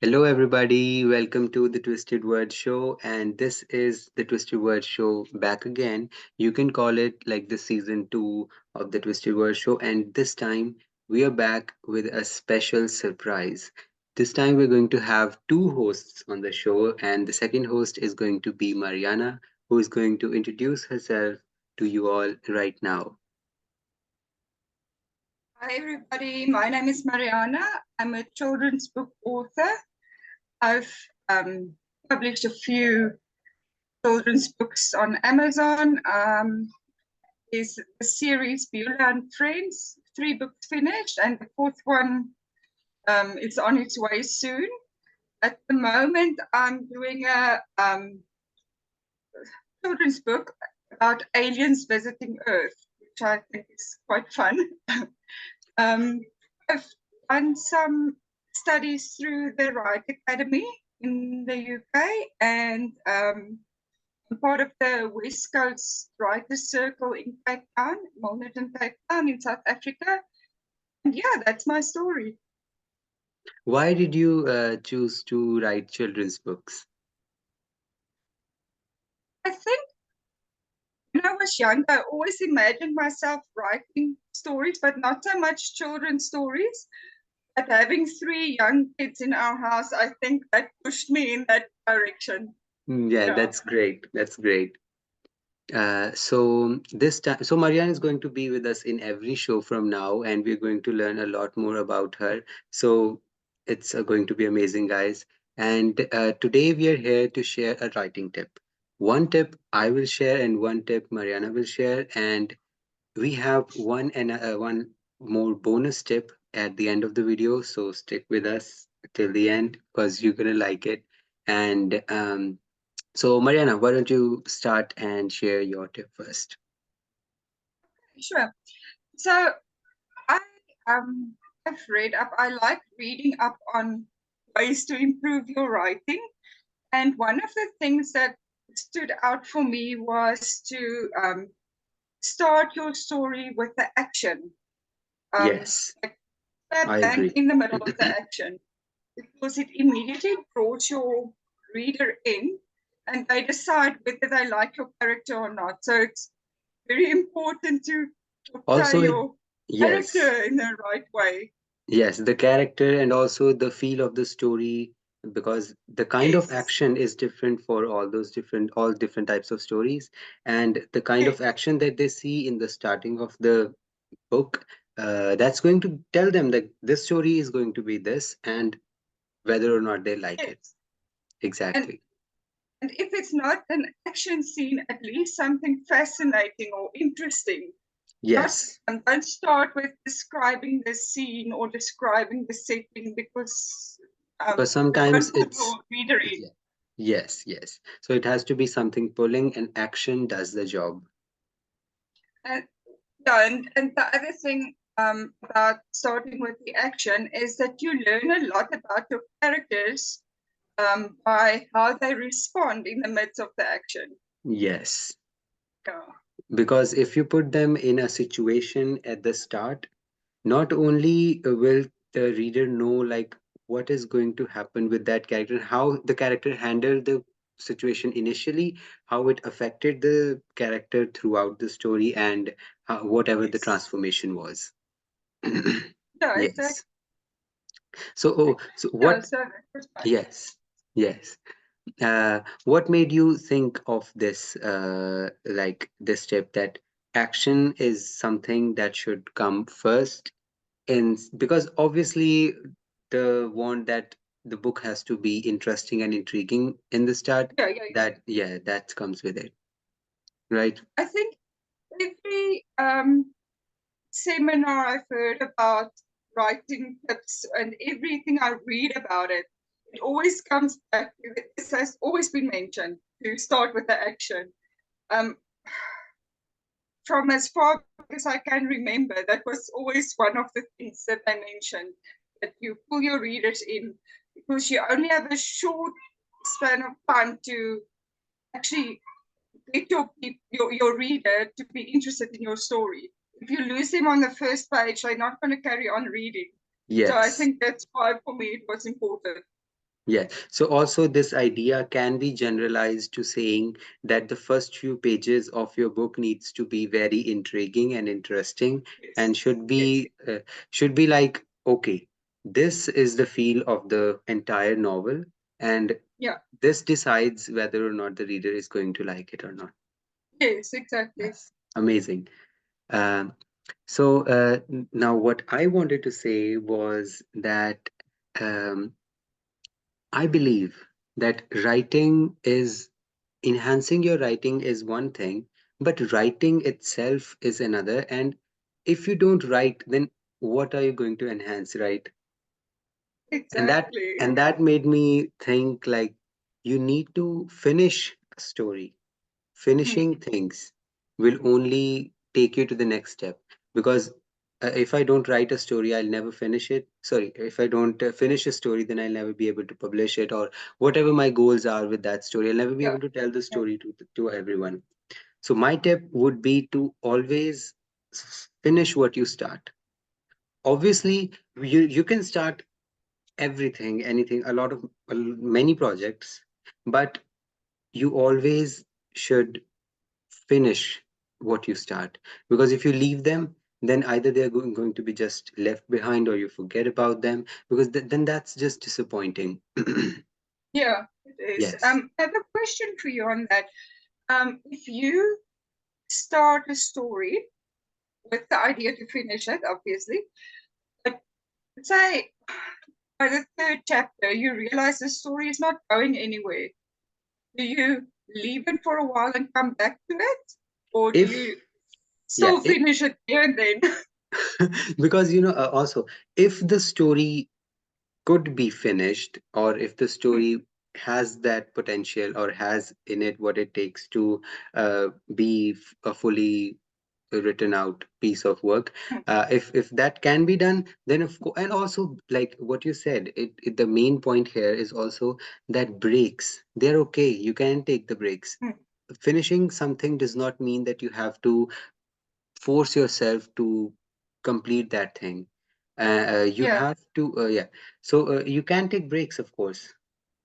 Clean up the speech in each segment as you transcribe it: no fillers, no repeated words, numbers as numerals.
Hello, everybody. Welcome to the Twisted Word Show. And this is the Twisted Word Show back again. You can call it like the season two of the Twisted Word Show. And this time we are back with a special surprise. This time we're going to have two hosts on the show. And the second host is going to be Mariana, who is going to introduce herself to you all right now. Hi, everybody. My name is Mariana. I'm a children's book author. I've published a few children's books on Amazon. There's the series Beulah and Friends, 3 books finished, and the fourth one is on its way soon. At the moment, I'm doing a children's book about aliens visiting Earth, which I think is quite fun. Um, I've done some studies through the Wright Academy in the UK, and I'm part of the West Coast Writers Circle in Cape Town, Milnerton, Cape Town in South Africa. And yeah, that's my story. Why did you choose to write children's books? I think when I was young, I always imagined myself writing stories, but not so much children's stories. But having 3 young kids in our house, I think that pushed me in that direction. Yeah, Yeah. that's great. That's great. So this time, so Marianne is going to be with us in every show from now, and we're going to learn a lot more about her. So it's going to be amazing, guys. And today we are here to share a writing tip. One tip I will share, and one tip Mariana will share, and we have one more bonus tip at the end of the video. So stick with us till the end because you're gonna like it. And so, Mariana, why don't you start and share your tip first? Sure. So I um I've read up. I like reading up on ways to improve your writing. And one of the things that stood out for me was to start your story with the action. Yes, Like that I bang agree. in the middle of the action, because it immediately draws your reader in, and they decide whether they like your character or not. So it's very important to portray Also, your yes, character in the right way. yes, the character and also the feel of the story, because the kind of Yes, action is different for all different types of stories, and the kind of yes, action that they see in the starting of the book, that's going to tell them that this story is going to be this, and whether or not they like it. yes. And Exactly. and if it's not an action scene, at least something fascinating or interesting. Not Yes, don't start with describing the scene or describing the setting, because because that sometimes won't put it's your reader in. yeah. Yes, yes. So it has to be something pulling, and action does the job. And yeah, and the other thing about starting with the action is that you learn a lot about your characters by how they respond in the midst of the action. Yes. Yeah. Because if you put them in a situation at the start, not only will the reader know like what is going to happen with that character, how the character handled the situation initially, how it affected the character throughout the story, and whatever the Yes. transformation was. Yeah, exactly. Yes. So, so Yeah, what? so that was fun. Yes, yes. What made you think of this, like this step that action is something that should come first? In because obviously the want that the book has to be interesting and intriguing in the start. Yeah, yeah, yeah. That yeah, that comes with it, right? I think every seminar I've heard about writing tips and everything I read about it, it always comes back. This has always been mentioned to start with the action. Um, from as far back as I can remember, that was always one of the things that I mentioned, that you pull your readers in, because you only have a short span of time to actually get your reader to be interested in your story. If you lose them on the first page, they're not going to carry on reading. So I Yes. think that's why for me it was important. Yeah. So also this idea can be generalized to saying that the first few pages of your book needs to be very intriguing and interesting, and Yes, yes, should be like, okay, this is the feel of the entire novel, and yeah, this decides whether or not the reader is going to like it or not. yes, exactly. Yes. Amazing. Um, now what I wanted to say was that um, I believe that writing is enhancing your writing is one thing, but writing itself is another. And if you don't write, then what are you going to enhance, right? And that Exactly. and that made me think like you need to finish a story. Mm, Finishing things will only take you to the next step, because if I don't write a story, I'll never finish it. Sorry, if I don't finish a story, then I'll never be able to publish it, or whatever my goals are with that story, I'll never be yeah, able to tell the yeah, story to everyone. So my tip would be to always finish what you start. Obviously, you can start everything, anything, a lot of many projects, but you always should finish what you start, because if you leave them, then either they're going to be just left behind, or you forget about them, because then that's just disappointing. yeah, it is. Yes. I have a question for you on that. If you start a story with the idea to finish it, obviously, but say by the third chapter you realize the story is not going anywhere, do you leave it for a while and come back to it, or do If you yeah still finish it there and then? because also, if the story could be finished, or if the Mm, story has that potential, or has in it what it takes to be a fully written out piece of work, mm, if that can be done, then of course. And also, like what you said, the main point here is also that breaks, they're okay, you can take the breaks. mm, Finishing something does not mean that you have to force yourself to complete that thing. You yeah, have to yeah. So you can take breaks, of course.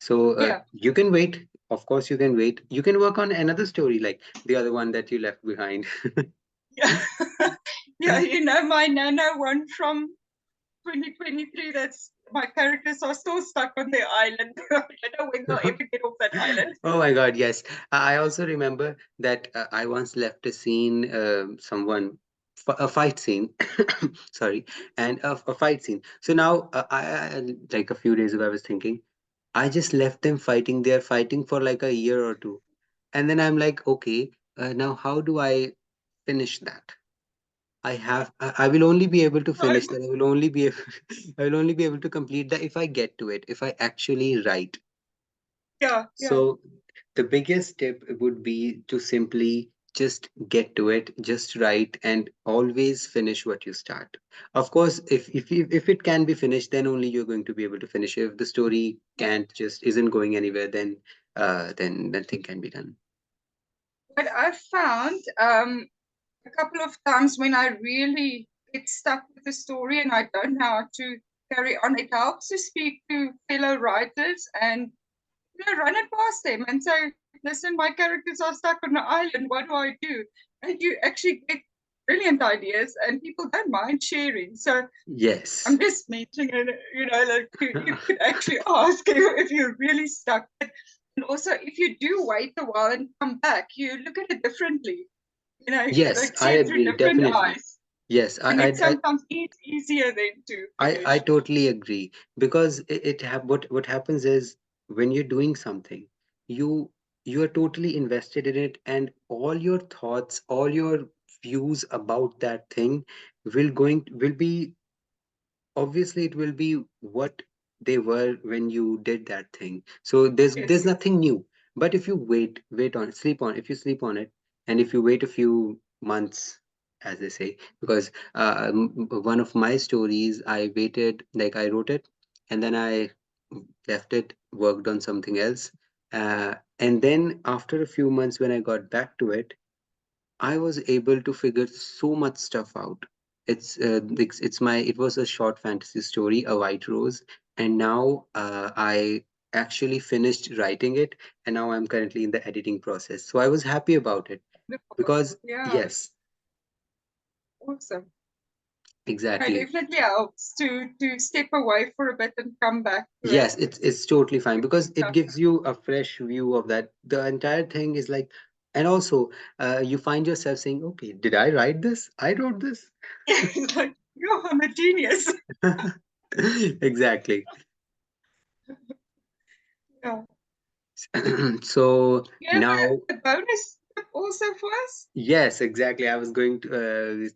So yeah, you can wait, of course you can wait, you can work on another story, like the other one that you left behind. yeah. Yeah, you know, my Nana one from 2023, that's my characters are still stuck on their island. I don't know when they'll ever get off that island. Oh my God, yes. I also remember that I once left a scene, a fight scene, sorry, and a fight scene. So now, like a few days ago, I was thinking, I just left them fighting. They're fighting for like a year or two. And then I'm like, okay, now how do I finish that? I will only be able to Right? finish that. I will only be able, I will only be able to complete that if I get to it, if I actually write. Yeah, yeah, So the biggest tip would be to simply just get to it, just write, and always finish what you start. Of course, if it can be finished, then only you're going to be able to finish. If the story yeah. can't, just isn't going anywhere, then nothing can be done. But I found a couple of times when I really get stuck with the story and I don't know how to carry on, it helps to speak to fellow writers and, you know, run it past them and say, listen, my characters are stuck on the island. What do I do? And you actually get brilliant ideas and people don't mind sharing. So I'm Yes. just mentioning it, you know, like you could actually ask if you're really stuck. And also, if you do wait a while and come back, you look at it differently. You know, Yes, like I see it through agree. different Definitely. eyes. Yes, And it sometimes is easier then to I finish. totally agree, because what happens is, when you're doing something, you you are totally invested in it, and all your thoughts, all your views about that thing will be, obviously it will be what they were when you did that thing. So there's Yes. nothing new. But if you wait on sleep on if you sleep on it, and if you wait a few months, as they say, because one of my stories, I waited, like I wrote it, and then I left it, worked on something else, and then after a few months when I got back to it, I was able to figure so much stuff out. It was a short fantasy story, A White Rose, and now I actually finished writing it, and now I'm currently in the editing process. So I was happy about it because, Yeah, yes, awesome. It exactly. definitely helps to step away for a bit and come back to it. Yes, it's totally fine because it Yeah. gives you a fresh view of that. The entire thing is like, and also, you find yourself saying, "Okay, did I write this? I wrote this." It's like, yo, I'm a genius. Exactly. Yeah. So You have now, a bonus tip also for us? yes, exactly. I was going to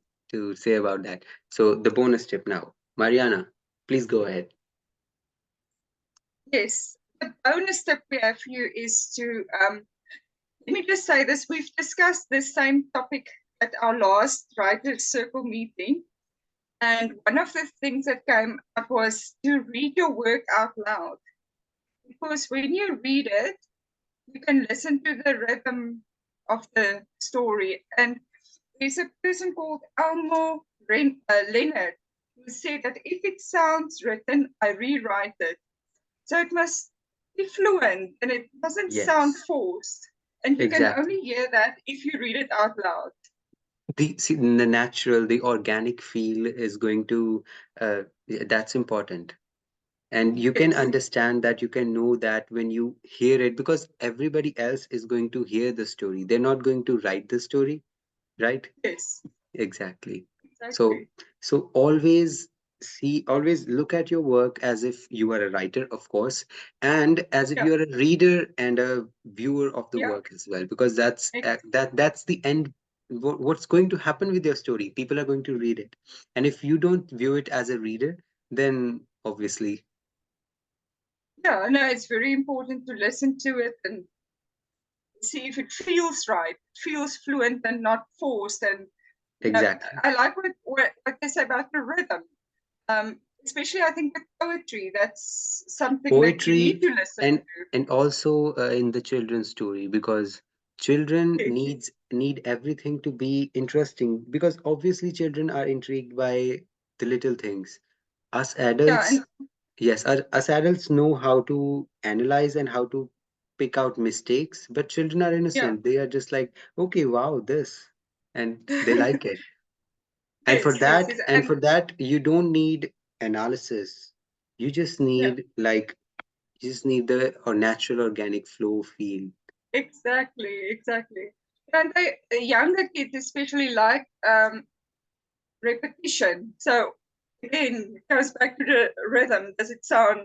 say about that. So the bonus tip now, Mariana, please go ahead. Yes. The bonus tip we have for you is to let me just say this. We've discussed this same topic at our last writers circle meeting. And one of the things that came up was to read your work out loud. Because when you read it, you can listen to the rhythm of the story. And there's a person called Leonard who said that if it sounds written, I rewrite it. So it must be fluent and it doesn't sound Yes, forced. And you can exactly. only hear that if you read it out loud. The natural, the organic feel is going to, that's important. And you can Yes, understand that, you can know that when you hear it, because everybody else is going to hear the story. They're not going to write the story, right? yes, Exactly. So, exactly. so always look at your work as if you are a writer, of course, and as if Yeah, you are a reader and a viewer of the yeah, work as well, because ex- that's the end. What's going to happen with your story? People are going to read it, and if you don't view it as a reader, then obviously, yeah. No, it's very important to listen to it and see if it feels right, feels fluent and not forced. And you know, exactly. I like what they say about the rhythm. Especially, I think with poetry, that's something that you need Poetry, to listen and to. also in the children's story, because children Yes. need everything to be interesting, because obviously children are intrigued by the little things. Us Yeah, adults, and yes, us adults know how to analyze and how to pick out mistakes, but children are yeah. innocent. They are just like, okay, wow, this, and they like it. And for Yes, yes, that, yes, and and for that, you don't need analysis. You just yeah, need like, you just need the or natural organic flow feel. exactly, exactly. And the younger kids especially like repetition. So again, it goes back to the rhythm. Does it sound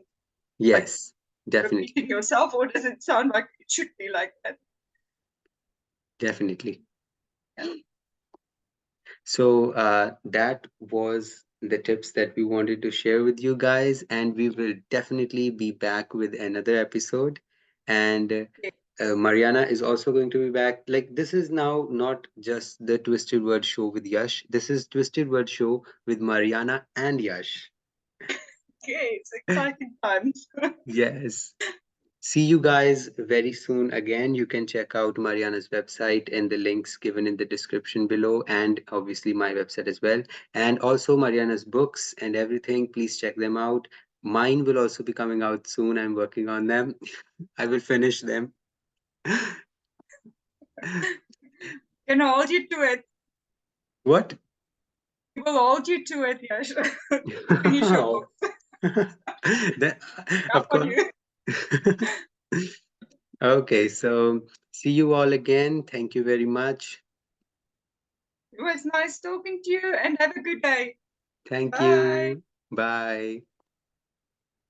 like Yes, definitely, repeating yourself, or does it sound like it should be like that? definitely. Yeah. So that was the tips that we wanted to share with you guys, and we will definitely be back with another episode. And Yes. Mariana is also going to be back. Like, this is now not just the Twisted Word Show with Yash. This is Twisted Word Show with Mariana and Yash. Okay, it's exciting times. Yes. See you guys very soon again. You can check out Mariana's website and the links given in the description below, and obviously my website as well. And also Mariana's books and everything. Please check them out. Mine will also be coming out soon. I'm working on them. I will finish them. Can hold you to it. What? We will hold you to it, Yash, to finish your Oh. book. That, Up of on course. you. Okay, so see you all again. Thank you very much. It was nice talking to you and have a good day. Thank Bye. you. Bye.